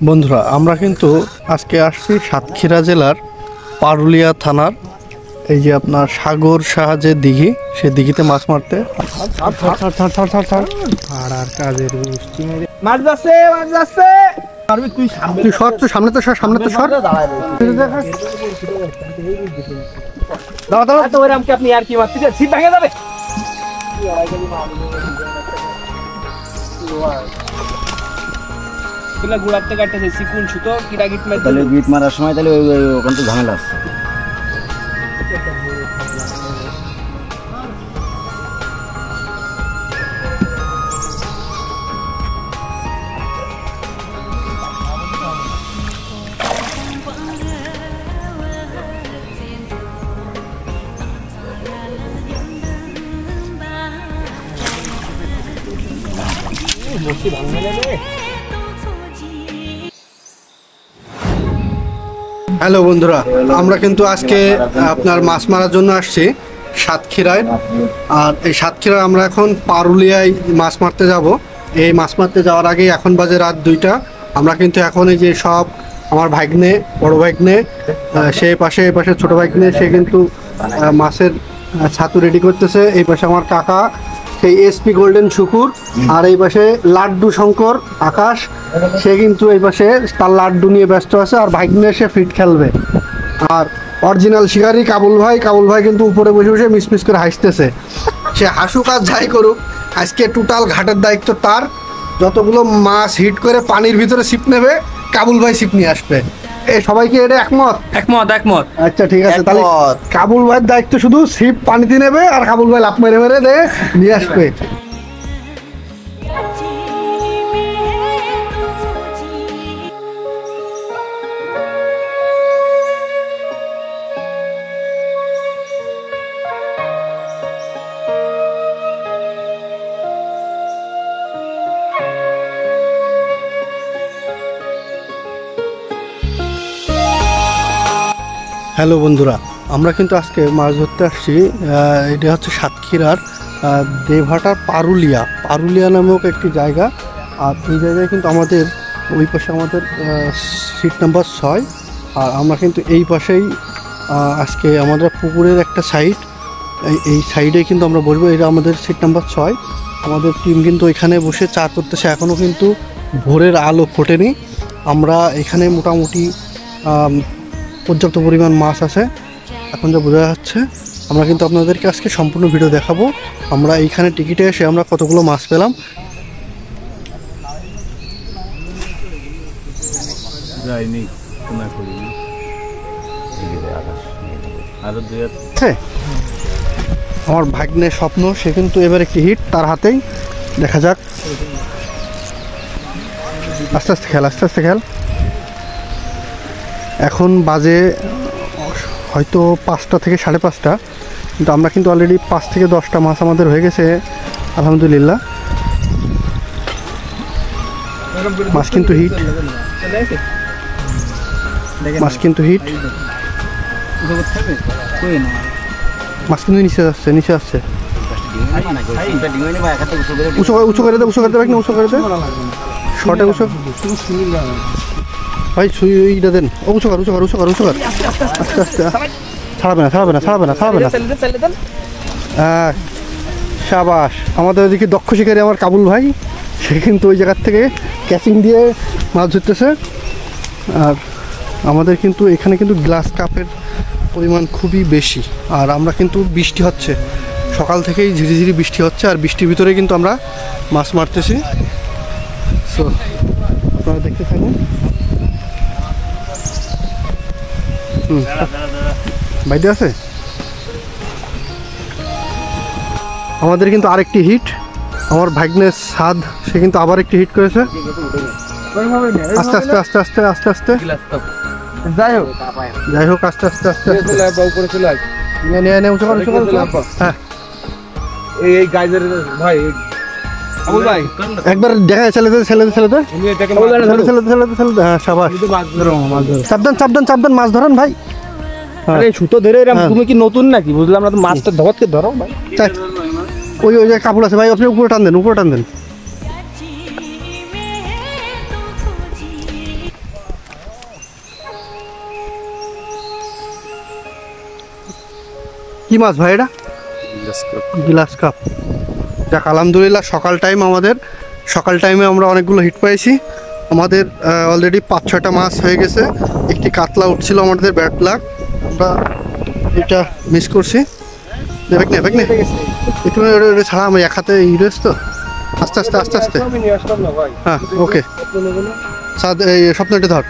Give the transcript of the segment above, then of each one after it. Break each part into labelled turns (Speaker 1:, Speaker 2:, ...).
Speaker 1: বন্ধুরা আমরা কিন্তু আজকে আসছি সাতক্ষীরা জেলার পারুলিয়া থানার এই যে আপনার সাগর সাহায্যে দিঘি, সে দিঘিতে মাছ মারতে। তুই সর, তো সামনে তো সর, সামনে তো সর।
Speaker 2: আপনি আর কি মারতে সিট ভেঙে যাবে। গুড়াতে কাটতেছে চিকুন সুতো কিরা গিট মারতে,
Speaker 3: তাহলে গিট মারার সময় তাহলে ওখান তো ঝামেলা আসছে।
Speaker 1: হ্যালো বন্ধুরা, আমরা কিন্তু আজকে আপনার মাছ মারার জন্য আসছি সাতক্ষীরায়। আর এই সাতক্ষীরা আমরা এখন পারুলিয়ায় মাছ মারতে যাব। এই মাছ মারতে যাওয়ার আগেই এখন বাজে রাত 2টা। আমরা কিন্তু এখন এই যে সব আমার ভাগ্নে, বড় ভাগ্নে, সে পাশে এই পাশে ছোটো ভাগ্নে, সে কিন্তু মাছের ছাতু রেডি করতেছে। এই পাশে আমার কাকা সেই এসপি গোল্ডেন শুকুর, আর এই পাশে লাড্ডু শঙ্কর আকাশ, সে কিন্তু এই পাশে তার লাড্ডু নিয়ে ব্যস্ত আছে। আর ভাগ্নে সে ফিট খেলবে। আর অরিজিনাল শিকারি কাবুল ভাই কিন্তু উপরে বসে বসে মিসমিস করে হাসতেছে। সে হাসুক আর যাই করুক, আজকে টোটাল ঘাটের দায়িত্ব তার। যতগুলো মাছ হিট করে পানির ভিতরে ছিপ নেবে, কাবুল ভাই ছিপ নিয়ে আসবে। এই সবাইকে এটা একমত?
Speaker 2: একমত।
Speaker 1: আচ্ছা ঠিক আছে, তাহলে কাবুল ভাইয়ের দায়িত্ব শুধু ছিপ পানিতে নেবে, আর কাবুল ভাই লাফ মেরে মেরে নিয়ে আসবে। হ্যালো বন্ধুরা, আমরা কিন্তু আজকে মাছ ধরতে আসছি। এটা হচ্ছে সাতক্ষীরার দেবহাটার পারুলিয়া নামক একটি জায়গা। আর এই জায়গায় কিন্তু আমাদের ওই পাশে আমাদের সিট নাম্বার 6। আর আমরা কিন্তু এই পাশেই আজকে আমাদের পুকুরের একটা সাইড, এই সাইডে কিন্তু আমরা বসবো। এটা আমাদের সিট নাম্বার 6। আমাদের টিম কিন্তু এখানে বসে চা করতেছে। এখনও কিন্তু ভোরের আলো ফোটেনি। আমরা এখানে মোটামুটি পর্যাপ্ত পরিমাণ মাছ আছে এখন যা বোঝা যাচ্ছে। আমরা কিন্তু আপনাদেরকে আজকে সম্পূর্ণ ভিডিও দেখাবো আমরা এইখানে টিকিটে এসে আমরা কতগুলো মাছ পেলাম। আমার ভাগ্নের স্বপ্ন, সে কিন্তু এবার একটি হিট তার হাতেই, দেখা যাক। আস্তে আস্তে খেল। এখন বাজে হয়তো 5টা থেকে 5:30, কিন্তু আমরা কিন্তু অলরেডি 5 থেকে 10টা মাছ আমাদের হয়ে গেছে আলহামদুলিল্লাহ। মাছ কিন্তু হিট। মাছ কিন্তু নিচে আসছে। উঁচু করে দে শর্টে উঁচু ভাই, সুইটা দেন। উঁচু কর। আস্তে ছাড়াবে না। শাবাশ। আমাদের ওইদিকে দক্ষ শিকারী আমার কাবুল ভাই, সে কিন্তু ওই জায়গার থেকে ক্যাচিং দিয়ে মাছ ধরতেছে। আর আমাদের কিন্তু এখানে কিন্তু গ্লাস কাপের পরিমাণ খুবই বেশি। আর আমরা কিন্তু বৃষ্টি হচ্ছে, সকাল থেকেই ঝিরিঝিরি বৃষ্টি হচ্ছে। আর বৃষ্টির ভিতরে কিন্তু আমরা মাছ মারতেছি। সো আপনারা দেখতে থাকুন। বাইরে আছে আমাদের কিন্তু আরেকটি হিট। আমার ভাগ্নের সাদ, সে কিন্তু আবার একটি হিট করেছে। আস্তে যাই হোক আস্তে হ্যাঁ। একবার দেখা ছেলেদের হ্যাঁ, সাবাস। চাপদান মাছ ধরেন ভাই।
Speaker 2: আরে সুতো ধরে তুমি কি নতুন নাকি? বুঝলাম না, তো মাছটা ধরো ভাই।
Speaker 1: ওই যে কাপড় আছে ভাই, আপনি উপরে টান দেন। কি মাছ ভাই এটা? Glass cup. যাক আলহামদুলিল্লাহ, সকাল টাইমে আমরা অনেকগুলো হিট পাইছি। আমাদের অলরেডি 5-6টা মাছ হয়ে গেছে। একটি কাতলা উঠছিল আমাদের ব্যাড লাক, আমরা এটা মিস করছি। নেবেক না একটু ছাড়া আমি এক হাতে ইউরেস তো, আস্তে আস্তে আস্তে আস্তে। হ্যাঁ ওকে সাদ, এই স্বপ্ন এটা ধর।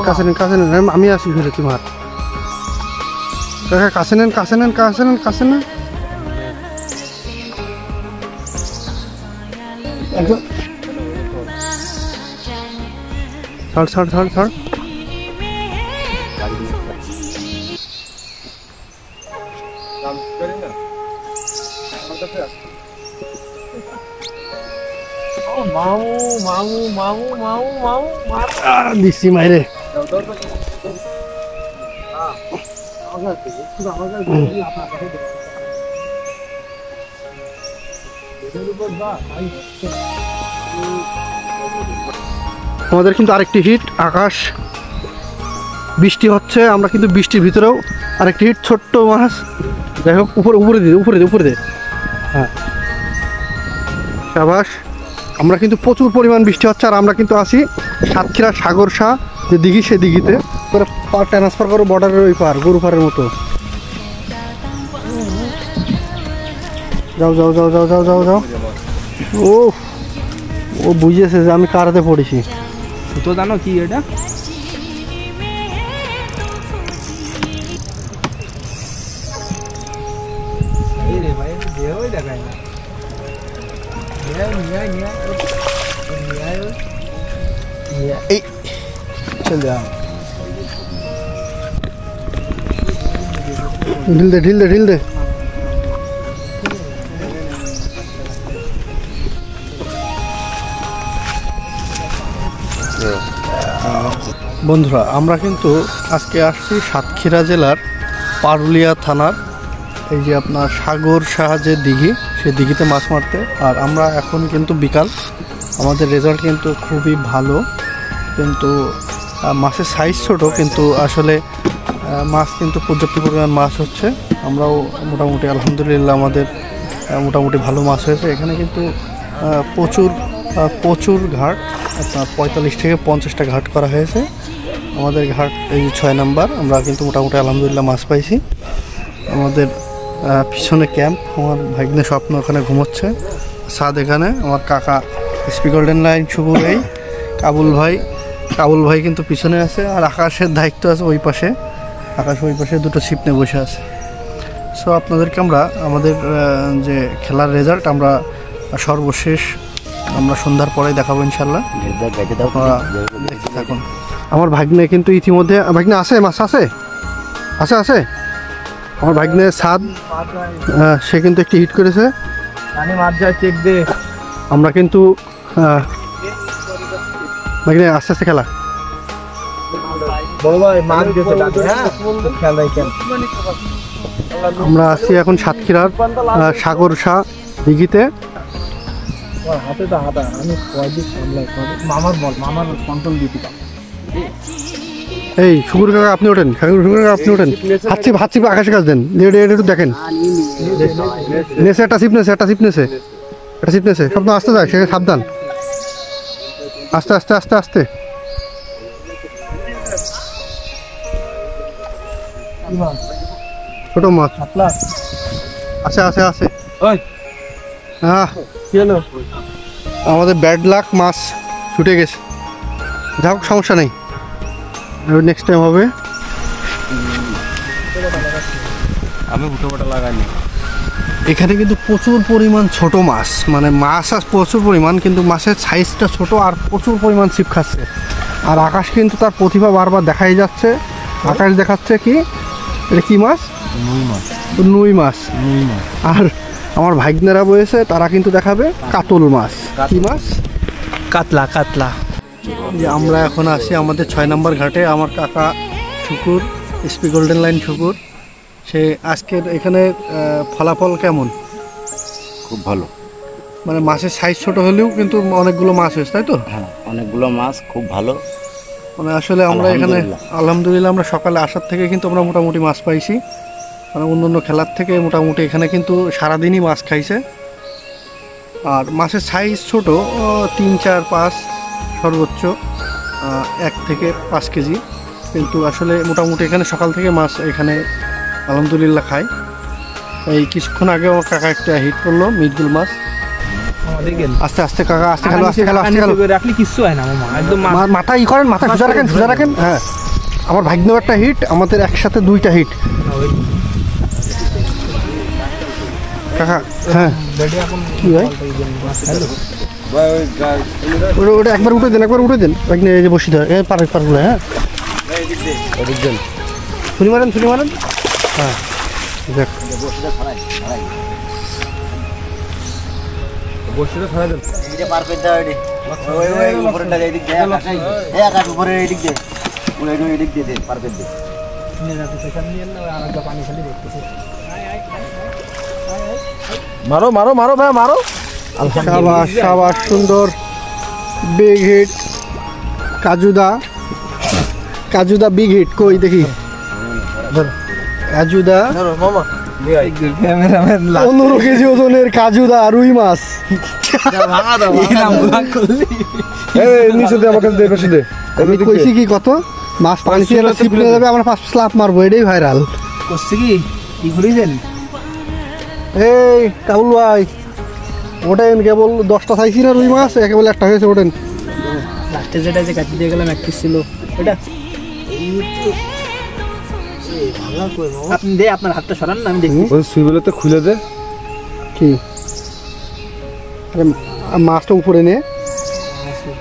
Speaker 1: কাছে নেন, আমি আসি ঘুরে কি মার। কাছে নেন। ছাড়। দিচ্ছি মাইরে। আমাদের কিন্তু আরেকটি হিট, আকাশ বৃষ্টি হচ্ছে, আমরা কিন্তু বৃষ্টির ভিতরেও আরেকটি হিট, ছোট্ট মাছ। যাই হোক উপরে দে। হ্যাঁ সাবাস। আমরা কিন্তু প্রচুর পরিমাণ বৃষ্টি হচ্ছে, আর আমরা কিন্তু আছি সাতক্ষীরা সাগরসা যে দিঘি, সে দিঘিতে ট্রান্সফার করো বর্ডারের ওই পার, গরু পাড়ের মতো। যাও। ও বুঝেছে যে আমি কারাতে পড়েছি।
Speaker 2: সুতো জানো কি এটা?
Speaker 1: এই চল যা, ঢিল দে। বন্ধুরা, আমরা কিন্তু আজকে আসছি সাতক্ষীরা জেলার পারুলিয়া থানার এই যে আপনার সাগরসা যে দিঘি, সেই দিঘিতে মাছ মারতে। আর আমরা এখন কিন্তু বিকাল, আমাদের রেজাল্ট কিন্তু খুবই ভালো, কিন্তু মাছের সাইজ ছোট, কিন্তু আসলে মাছ কিন্তু পর্যাপ্ত পরিমাণ মাছ হচ্ছে। আমরাও মোটামুটি আলহামদুলিল্লাহ আমাদের মোটামুটি ভালো মাছ হয়েছে। এখানে কিন্তু প্রচুর ঘাট, আপনার 45 থেকে 50টা ঘাট করা হয়েছে। আমাদের ঘাট এই 6 নাম্বার, আমরা কিন্তু মোটামুটি আলহামদুলিল্লাহ মাছ পাইছি। আমাদের পিছনে ক্যাম্প, আমার ভাগ্নে স্বপ্ন ওখানে ঘুমোচ্ছে, সাদ এখানে, আমার কাকা এসপি গোল্ডেন লাইন শুভ, এই কাবুল ভাই কিন্তু পিছনে আছে। আর আকাশের দায়িত্ব আছে ওই পাশে, ওই পাশে দুটো ছিপ নিয়ে বসে আছে। সো আপনাদেরকে আমরা আমাদের যে খেলার রেজাল্ট আমরা সর্বশেষ আমরা সন্ধ্যার পরে দেখাবো ইনশাল্লাহ। দেখতে থাকুন। আমার ভাগ্নে কিন্তু ইতিমধ্যে, ভাগ্নে আছে মাছ আছে। আমার ভাগ্নে সাদ, সে কিন্তু একটি হিট করেছে। আমরা কিন্তু ভাগ্নে আস্তে আস্তে খেলা। আমরা আছি এখন সাতক্ষীরার সাগরসা দিঘিতে। এই শুকুর কাকা আপনি ওঠেন, হাত চিপ আকাশে কাজ দেন, একটু দেখেন। একটা ছিপ নেছে সব আসতে যায়, সেখানে সাবধান, আস্তে। ছোট মাছ আছে। আমাদের ব্যাড লাক, মাছ ছুটে গেছে। যাই হোক, সমস্যা নেই, নেক্সট টাইম হবে।
Speaker 2: আমি উঠোপাটা লাগাইনি।
Speaker 1: এখানে কিন্তু প্রচুর পরিমাণ ছোট মাছ, মানে মাছ প্রচুর পরিমাণ, কিন্তু মাছের সাইজটা ছোট, আর প্রচুর পরিমাণ ছিপ খাচ্ছে। আর আকাশ কিন্তু তার প্রতিভা বারবার দেখাই যাচ্ছে। আকাশ দেখাচ্ছে কি, এটা কি মাছ? নুই মাছ। আর আমার ভাগ্নেরা বলেছে তারা কিন্তু দেখাবে কাতল মাছ। কি মাছ?
Speaker 2: কাতলা।
Speaker 1: যে আমরা এখন আছি আমাদের 6 নম্বর ঘাটে। আমার কাকা শুকুর, এসপি গোল্ডেন লাইন শুকুর, সে আজকের এখানে ফলাফল কেমন?
Speaker 3: খুব ভালো।
Speaker 1: মানে মাছের সাইজ ছোট হলেও কিন্তু অনেকগুলো মাছ হয়েছে, তাই তো?
Speaker 3: হ্যাঁ, অনেকগুলো মাছ, খুব ভালো।
Speaker 1: মানে আসলে আমরা এখানে আলহামদুলিল্লাহ আমরা সকালে আসার থেকে কিন্তু আমরা মোটামুটি মাছ পাইছি। মানে অন্য খেলার থেকে মোটামুটি এখানে কিন্তু সারাদিনই মাছ খাইছে। আর মাছের সাইজ ছোট, 3, 4, 5 সর্বোচ্চ 1 থেকে 5 কেজি, কিন্তু আসলে মোটামুটি এখানে সকাল থেকে মাছ এখানে আলহামদুলিল্লাহ খায়। এই কিছুক্ষণ আগে আমার কাকা একটা হিট করলো মিটগুল মাছ। আস্তে আস্তে কাকা, আস্তে খেলো, আস্তে খেলো, আস্তে খেলো।
Speaker 2: রাখলে কিচ্ছু হয় না মামা, একদম
Speaker 1: মাথা ই করেন, মাথা সোজা রাখেন, সোজা রাখেন। হ্যাঁ, আমার ভাগ্নেও একটা হিট, আমাদের একসাথে 2টা হিট কাকা। হ্যাঁ কি ভাই, ওটা একবার উঠে দেন, একবার উঠে দেন ভাগ্নে, এই যে বসি ধরে পারগুলো। হ্যাঁ ছুরি মারেন, ছুরি মারেন। হ্যাঁ দেখ,
Speaker 2: বসিটা ছাড়া দেন।
Speaker 3: এইটা পার করে দাও, এডি ওই উপরেটা এদিক দে, আকাশ উপরে এদিক দে, ওই এদিক দে, পার করে দে।
Speaker 2: মারো মারো মারো ভাই, মারো।
Speaker 1: শাবাশ শাবাশ, সুন্দর বিগ হিট। কাজুদা, কাজুদা বিগ হিট, কই দেখি। কাজুদা
Speaker 2: মামা
Speaker 1: 15 কেজি ওজনের কাজুদা রুই মাছ। আমি কইছি কি কত মাছ পানি ছিপড়ে যাবে, আমরা 5 স্লাপ মারবো, এটাই ভাইরাল
Speaker 2: করছে। কি ঘুরিয়েছেন?
Speaker 1: এই কাবুল ভাই ওঠেন, কেবল 10টা চাইছি না রুই মাছ, কেবল একটা হয়েছে, ওঠেন।
Speaker 2: লাস্টে যেটা যে কাটি দিয়ে গেলাম 1 পিস ছিল ওটা। আপনি দে, আপনার হাতটা সরান না, আমি দেখি।
Speaker 4: ওই সুইবেলে তো খুলে দে।
Speaker 1: কি মাছটা উপরে নে।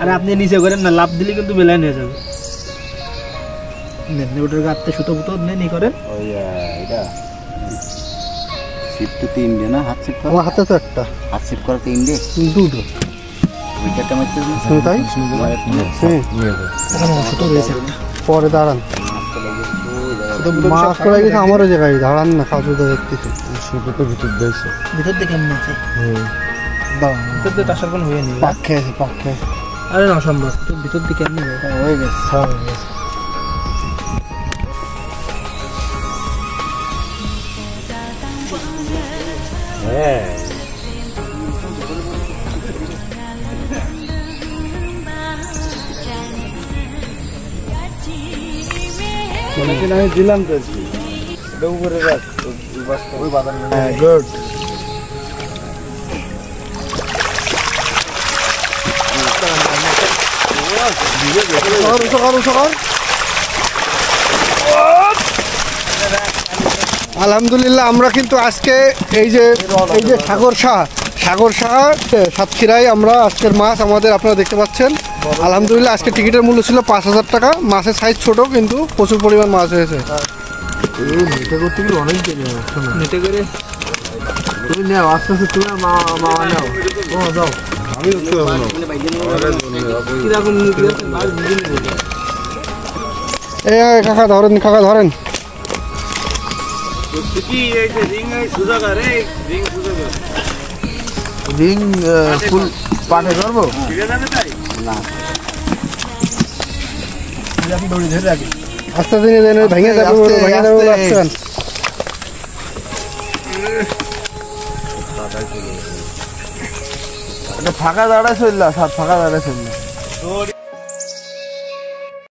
Speaker 2: আরে আপনি নিচে করেন না, লাভ দিলে কিন্তু বেলায় নিয়ে যাবে। ওটার গাতে সুতো ফুতো নি করেন।
Speaker 3: ওই এটা সিপ তো 3 দে না, হাত সিপ কর।
Speaker 1: আমার হাতে তো একটা,
Speaker 3: হাত সিপ কর 3 দে,
Speaker 1: 2টো।
Speaker 3: উইকেটটা মারতে দে।
Speaker 1: তাই
Speaker 2: সুতো রয়েছে।
Speaker 1: পরে দাঁড়ান, মাছ পড়ে গেছে আমারও জায়গায়, দাঁড়ান না, কাজুদা দেখতেছি।
Speaker 4: সুতো তো ভিতর দিয়েছে।
Speaker 2: ভিতর দিয়ে কেমন আছে? ভিতর দিয়ে টাসার কোন হয়ে নেই।
Speaker 1: পাক খেয়েছে, পাক খেয়েছে।
Speaker 2: আরে না সম্ভব, তো ভিতর দিয়ে কেমন
Speaker 1: হয়ে গেছে।
Speaker 4: হ্যাঁ আমি দিলাম তো, এটা উপরে রাখ, ওই বাদাম। হ্যাঁ গুড।
Speaker 1: আলহামদুলিল্লাহ আমরা কিন্তু আজকে এই যে সাগর শাহ সাতক্ষীরায় আমরা আজকের মাছ আমাদের আপনারা দেখতে পাচ্ছেন। আলহামদুলিল্লাহ আজকে টিকিটের মূল্য ছিল 5000 টাকা। মাছের সাইজ ছোট কিন্তু প্রচুর পরিমাণ মাছ হয়েছে।
Speaker 4: নেটে করতে গেলে অনেক দেরি হবে। শোনো,
Speaker 2: নেটে করে
Speaker 4: তুমি নাও, আস্তে আস্তে তুমি মা নাও। ও যাও, আমি উঠতে পারবো না।
Speaker 2: কিরকম
Speaker 1: এই কাকা ধরেন, কাকা ধরেন।
Speaker 4: রিং ফুল পাঠে করবো
Speaker 3: না,
Speaker 4: দড়ি ধরে রাখি।
Speaker 1: আস্তে দিনে দেন, ভেঙে যাবে, ভেঙে যাবে বলে আসছেন।
Speaker 4: ফাঁকা দাঁড়ায় চললা, ফাঁকা দাঁড়ায় চললা।